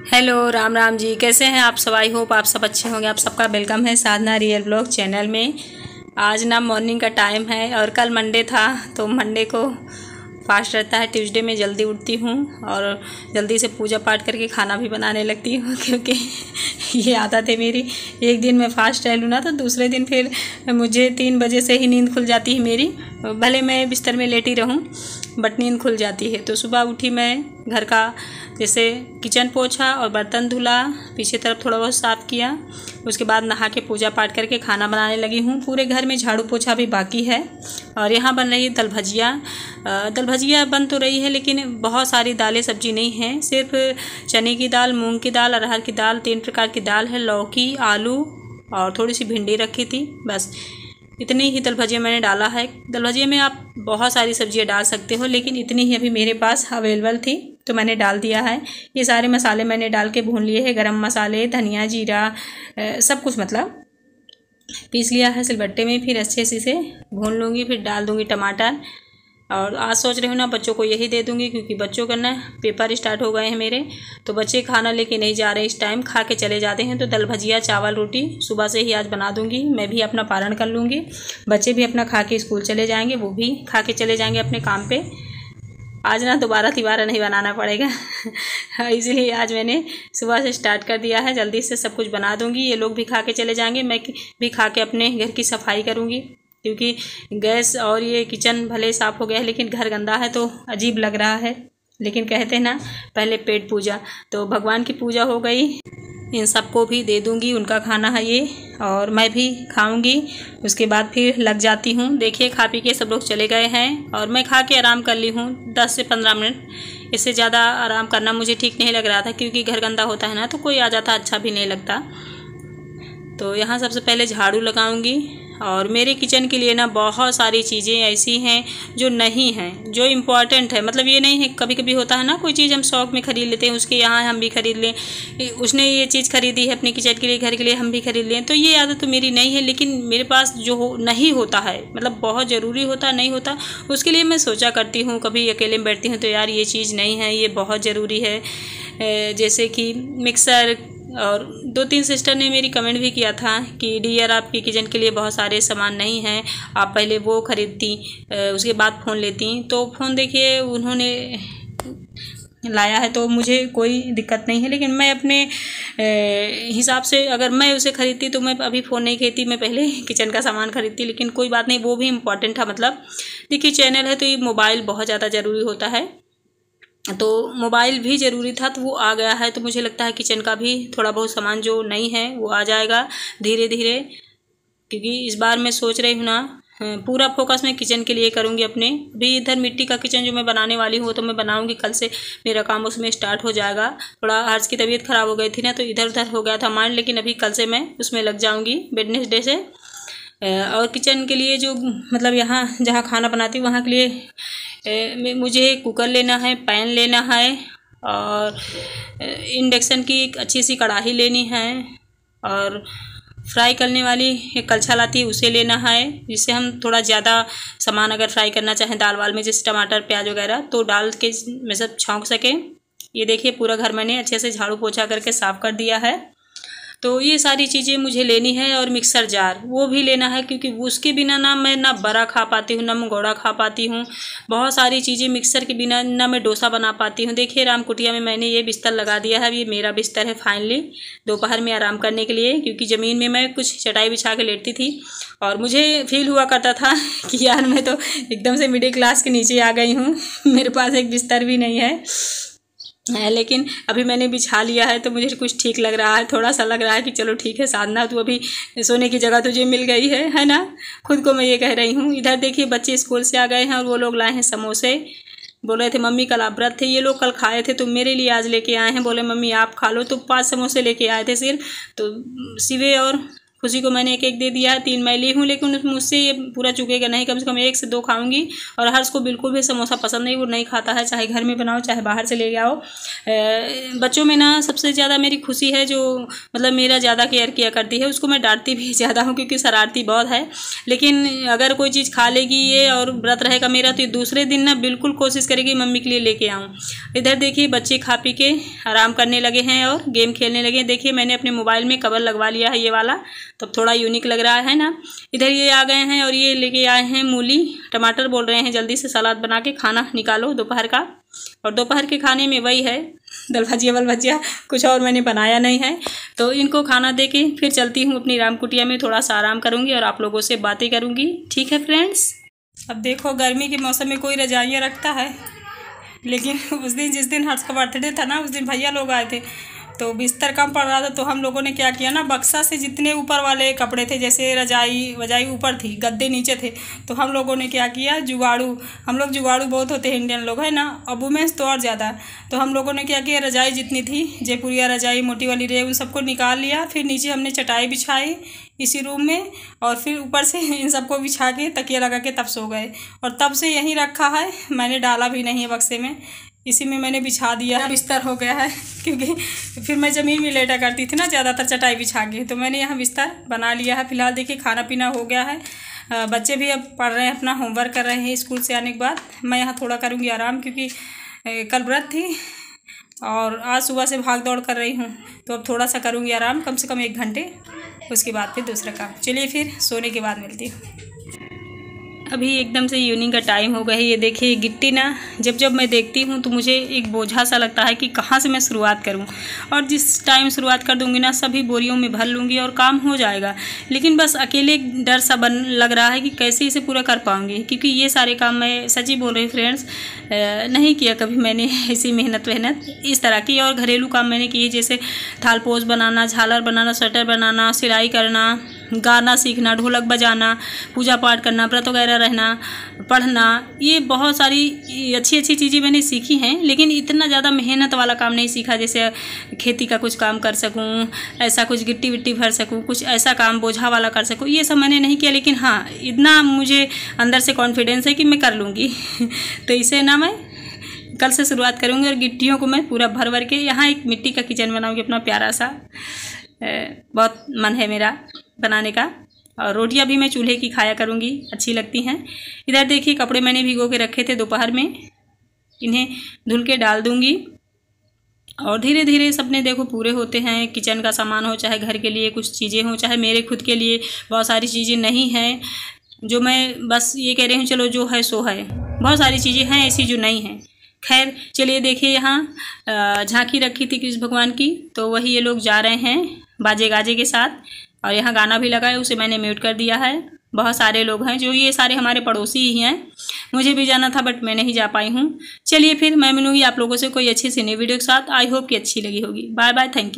Hello Ram Ram ji, कैसे हैं आप सब। आई होप आप सब अच्छे होंगे। आप सबका वेलकम है साधना रियल ब्लॉग चैनल में। आज ना मॉर्निंग का टाइम है और कल मंडे था तो मंडे को फास्ट रहता है। ट्यूसडे में जल्दी उठती हूँ और जल्दी से पूजा पाठ करके खाना भी बनाने लगती हूँ क्योंकि ये आदत है मेरी। एक दिन मैं फास्ट रह लूँ ना तो दूसरे दिन फिर मुझे 3 बजे से ही नींद खुल जाती है मेरी। भले मैं बिस्तर में लेटी रहूँ बट नींद खुल जाती है। तो सुबह उठी, मैं घर का जैसे किचन पोछा और बर्तन धुला, पीछे तरफ थोड़ा बहुत साफ़ किया। उसके बाद नहा के पूजा पाठ करके खाना बनाने लगी हूँ। पूरे घर में झाड़ू पोछा भी बाकी है। और यहाँ बन रही है दल भजिया। दल भजिया बन तो रही है लेकिन बहुत सारी दालें सब्जी नहीं है। सिर्फ चने की दाल, मूंग की दाल, अरहर की दाल, 3 प्रकार की दाल है, लौकी, आलू और थोड़ी सी भिंडी रखी थी। बस इतनी ही दल भजिया मैंने डाला है। दल भजिया में आप बहुत सारी सब्जियां डाल सकते हो लेकिन इतनी ही अभी मेरे पास अवेलेबल थी तो मैंने डाल दिया है। ये सारे मसाले मैंने डाल के भून लिए हैं। गरम मसाले, धनिया, जीरा, सब कुछ मतलब पीस लिया है सिलबट्टे में। फिर अच्छे से इसे भून लूँगी, फिर डाल दूँगी टमाटर। और आज सोच रही हूँ ना बच्चों को यही दे दूँगी क्योंकि बच्चों का ना पेपर स्टार्ट हो गए हैं मेरे। तो बच्चे खाना लेके नहीं जा रहे, इस टाइम खा के चले जाते हैं। तो दल भजिया, चावल, रोटी सुबह से ही आज बना दूँगी। मैं भी अपना पारण कर लूँगी, बच्चे भी अपना खा के स्कूल चले जाएंगे, वो भी खा के चले जाएंगे अपने काम पे। आज ना दोबारा तिबारा नहीं बनाना पड़ेगा इसलिए आज मैंने सुबह से स्टार्ट कर दिया है। जल्दी से सब कुछ बना दूँगी, ये लोग भी खा के चले जाएंगे, मैं भी खा के अपने घर की सफाई करूँगी क्योंकि गैस और ये किचन भले साफ़ हो गया है लेकिन घर गंदा है तो अजीब लग रहा है। लेकिन कहते हैं ना पहले पेट पूजा, तो भगवान की पूजा हो गई। इन सबको भी दे दूँगी, उनका खाना है ये और मैं भी खाऊंगी। उसके बाद फिर लग जाती हूँ। देखिए खा पी के सब लोग चले गए हैं और मैं खा के आराम कर ली हूँ 10 से 15 मिनट। इससे ज़्यादा आराम करना मुझे ठीक नहीं लग रहा था क्योंकि घर गंदा होता है ना तो कोई आ जाता अच्छा भी नहीं लगता। तो यहाँ सबसे पहले झाड़ू लगाऊंगी। और मेरे किचन के लिए ना बहुत सारी चीज़ें ऐसी हैं जो नहीं हैं, जो इम्पॉर्टेंट है। मतलब ये नहीं है, कभी कभी होता है ना कोई चीज़ हम शौक में ख़रीद लेते हैं, उसके यहाँ हम भी ख़रीद लें। उसने ये चीज़ ख़रीदी है अपने किचन के लिए, घर के लिए, हम भी ख़रीद लें। तो ये आदत तो मेरी नहीं है लेकिन मेरे पास जो नहीं होता है, मतलब बहुत ज़रूरी होता नहीं होता, उसके लिए मैं सोचा करती हूँ। कभी अकेले में बैठती हूँ तो यार ये चीज़ नहीं है, ये बहुत ज़रूरी है। जैसे कि मिक्सर। और 2-3 सिस्टर ने मेरी कमेंट भी किया था कि डियर आपकी किचन के लिए बहुत सारे सामान नहीं हैं, आप पहले वो ख़रीदती उसके बाद फ़ोन लेती। तो फ़ोन देखिए उन्होंने लाया है तो मुझे कोई दिक्कत नहीं है, लेकिन मैं अपने हिसाब से अगर मैं उसे ख़रीदती तो मैं अभी फ़ोन नहीं खरीदती, मैं पहले किचन का सामान ख़रीदती। लेकिन कोई बात नहीं, वो भी इम्पॉर्टेंट था। मतलब देखिए चैनल है तो ये मोबाइल बहुत ज़्यादा ज़रूरी होता है, तो मोबाइल भी ज़रूरी था तो वो आ गया है। तो मुझे लगता है किचन का भी थोड़ा बहुत सामान जो नहीं है वो आ जाएगा धीरे धीरे, क्योंकि इस बार मैं सोच रही हूँ ना पूरा फोकस मैं किचन के लिए करूँगी अपने। भी इधर मिट्टी का किचन जो मैं बनाने वाली हूँ तो मैं बनाऊँगी, कल से मेरा काम उसमें स्टार्ट हो जाएगा। थोड़ा हर्ष की तबीयत ख़राब हो गई थी ना तो इधर उधर हो गया था माइंड, लेकिन अभी कल से मैं उसमें लग जाऊँगी वेडनेसडे से। और किचन के लिए जो मतलब यहाँ जहाँ खाना बनाती हूँ वहाँ के लिए मुझे कुकर लेना है, पैन लेना है और इंडक्शन की एक अच्छी सी कढ़ाई लेनी है और फ्राई करने वाली एक कलछा लाती है उसे लेना है, जिससे हम थोड़ा ज़्यादा सामान अगर फ्राई करना चाहें दाल वाल में जैसे टमाटर प्याज वगैरह तो डाल के मैं सब छौंक सकें। ये देखिए पूरा घर मैंने अच्छे से झाड़ू पोछा करके साफ़ कर दिया है। तो ये सारी चीज़ें मुझे लेनी है और मिक्सर जार वो भी लेना है क्योंकि उसके बिना ना मैं ना बड़ा खा पाती हूँ ना मंगोड़ा खा पाती हूँ। बहुत सारी चीज़ें मिक्सर के बिना ना मैं डोसा बना पाती हूँ। देखिए राम कुटिया में मैंने ये बिस्तर लगा दिया है, ये मेरा बिस्तर है फाइनली दोपहर में आराम करने के लिए, क्योंकि ज़मीन में मैं कुछ चटाई बिछा के लेटती थी और मुझे फील हुआ करता था कि यार मैं तो एकदम से मिडिल क्लास के नीचे आ गई हूँ, मेरे पास एक बिस्तर भी नहीं है। लेकिन अभी मैंने बिछा लिया है तो मुझे कुछ ठीक लग रहा है, थोड़ा सा लग रहा है कि चलो ठीक है साधना तो अभी सोने की जगह तुझे मिल गई है ना। खुद को मैं ये कह रही हूँ। इधर देखिए बच्चे स्कूल से आ गए हैं और वो लोग लाए हैं समोसे। बोल रहे थे मम्मी कल आप व्रत थे, ये लोग कल खाए थे तो मेरे लिए आज लेके आए हैं। बोले मम्मी आप खा लो, तो 5 समोसे लेके आए थे सिर्फ। तो सिवे और खुशी को मैंने एक एक दे दिया है, 3 मैं ली हूँ, लेकिन मुझसे ये पूरा चुकेगा नहीं, कम से कम 1 से 2 खाऊंगी। और हर्ष को बिल्कुल भी समोसा पसंद नहीं, वो नहीं खाता है, चाहे घर में बनाओ चाहे बाहर से ले आओ। बच्चों में ना सबसे ज़्यादा मेरी खुशी है जो मतलब मेरा ज़्यादा केयर किया करती है, उसको मैं डांटती भी ज़्यादा हूँ क्योंकि शरारती बहुत है। लेकिन अगर कोई चीज़ खा लेगी ये और व्रत रहेगा मेरा तो दूसरे दिन ना बिल्कुल कोशिश करेगी मम्मी के लिए लेके आऊँ। इधर देखिए बच्चे खा पी के आराम करने लगे हैं और गेम खेलने लगे हैं। देखिए मैंने अपने मोबाइल में कवर लगवा लिया है ये वाला, तब थोड़ा यूनिक लग रहा है ना। इधर ये आ गए हैं और ये लेके आए हैं मूली टमाटर, बोल रहे हैं जल्दी से सलाद बना के खाना निकालो दोपहर का। और दोपहर के खाने में वही है दाल भजिया वल भजिया, कुछ और मैंने बनाया नहीं है। तो इनको खाना दे के फिर चलती हूँ अपनी राम कुटिया में, थोड़ा सा आराम करूँगी और आप लोगों से बातें करूँगी। ठीक है फ्रेंड्स। अब देखो गर्मी के मौसम में कोई रजाइयाँ रखता है, लेकिन उस दिन जिस दिन हर्ष का बर्थडे था ना, उस दिन भैया लोग आए थे तो बिस्तर कम पड़ रहा था, तो हम लोगों ने क्या किया ना, बक्सा से जितने ऊपर वाले कपड़े थे, जैसे रजाई वजाई ऊपर थी, गद्दे नीचे थे, तो हम लोगों ने क्या किया, जुगाड़ू, हम लोग जुगाड़ू बहुत होते हैं इंडियन लोग है ना, और वुमेन्स तो और ज़्यादा। तो हम लोगों ने क्या किया, रजाई जितनी थी, जयपुरिया रजाई मोटी वाली रे, उन सबको निकाल लिया। फिर नीचे हमने चटाई बिछाई इसी रूम में, और फिर ऊपर से इन सबको बिछा के तकिया लगा के तब सो गए। और तब से यहीं रखा है, मैंने डाला भी नहीं है बक्से में, इसी में मैंने बिछा दिया है, बिस्तर हो गया है। क्योंकि फिर मैं ज़मीन में लेटा करती थी ना ज़्यादातर चटाई बिछा के, तो मैंने यहाँ बिस्तर बना लिया है। फिलहाल देखिए खाना पीना हो गया है, बच्चे भी अब पढ़ रहे हैं, अपना होमवर्क कर रहे हैं स्कूल से आने के बाद। मैं यहाँ थोड़ा करूँगी आराम, क्योंकि कल व्रत थी और आज सुबह से भाग दौड़ कर रही हूँ, तो अब थोड़ा सा करूँगी आराम, कम से कम 1 घंटे, उसके बाद फिर दूसरा काम। चलिए फिर सोने के बाद मिलती हूँ। अभी एकदम से इवनिंग का टाइम हो गया है। ये देखिए गिट्टी ना जब मैं देखती हूँ तो मुझे एक बोझा सा लगता है कि कहाँ से मैं शुरुआत करूँ, और जिस टाइम शुरुआत कर दूँगी ना सभी बोरियों में भर लूँगी और काम हो जाएगा। लेकिन बस अकेले डर सा लग रहा है कि कैसे इसे पूरा कर पाऊँगी, क्योंकि ये सारे काम मैं सच्ची बोल रही फ्रेंड्स नहीं किया कभी मैंने ऐसी मेहनत इस तरह की। और घरेलू काम मैंने किए, जैसे थाल पोस बनाना, झालर बनाना, स्वेटर बनाना, सिलाई करना, गाना सीखना, ढोलक बजाना, पूजा पाठ करना, व्रत वगैरह रहना, पढ़ना, ये बहुत सारी अच्छी अच्छी चीज़ें मैंने सीखी हैं। लेकिन इतना ज़्यादा मेहनत वाला काम नहीं सीखा, जैसे खेती का कुछ काम कर सकूं, ऐसा कुछ गिट्टी विट्टी भर सकूं, कुछ ऐसा काम बोझा वाला कर सकूं, ये सब मैंने नहीं किया। लेकिन हाँ, इतना मुझे अंदर से कॉन्फिडेंस है कि मैं कर लूँगी। तो इसे ना मैं कल से शुरुआत करूँगी और गिट्टियों को मैं पूरा भर भर के यहाँ एक मिट्टी का किचन बनाऊँगी अपना प्यारा सा। बहुत मन है मेरा बनाने का। और रोटियां भी मैं चूल्हे की खाया करूँगी, अच्छी लगती हैं। इधर देखिए कपड़े मैंने भिगो के रखे थे दोपहर में, इन्हें धुल के डाल दूँगी। और धीरे धीरे सपने देखो पूरे होते हैं, किचन का सामान हो, चाहे घर के लिए कुछ चीज़ें हो, चाहे मेरे खुद के लिए बहुत सारी चीज़ें नहीं हैं, जो मैं बस ये कह रही हूँ चलो जो है सो है। बहुत सारी चीज़ें हैं ऐसी जो नहीं हैं। खैर चलिए देखिए, यहाँ झांकी रखी थी कृष्ण भगवान की, तो वही ये लोग जा रहे हैं बाजे गाजे के साथ। और यहाँ गाना भी लगा है, उसे मैंने म्यूट कर दिया है। बहुत सारे लोग हैं, जो ये सारे हमारे पड़ोसी ही हैं। मुझे भी जाना था बट मैं नहीं जा पाई हूँ। चलिए फिर मैं मिलूँगी आप लोगों से कोई अच्छी सी नई वीडियो के साथ। आई होप कि अच्छी लगी होगी। Bye bye, thank you.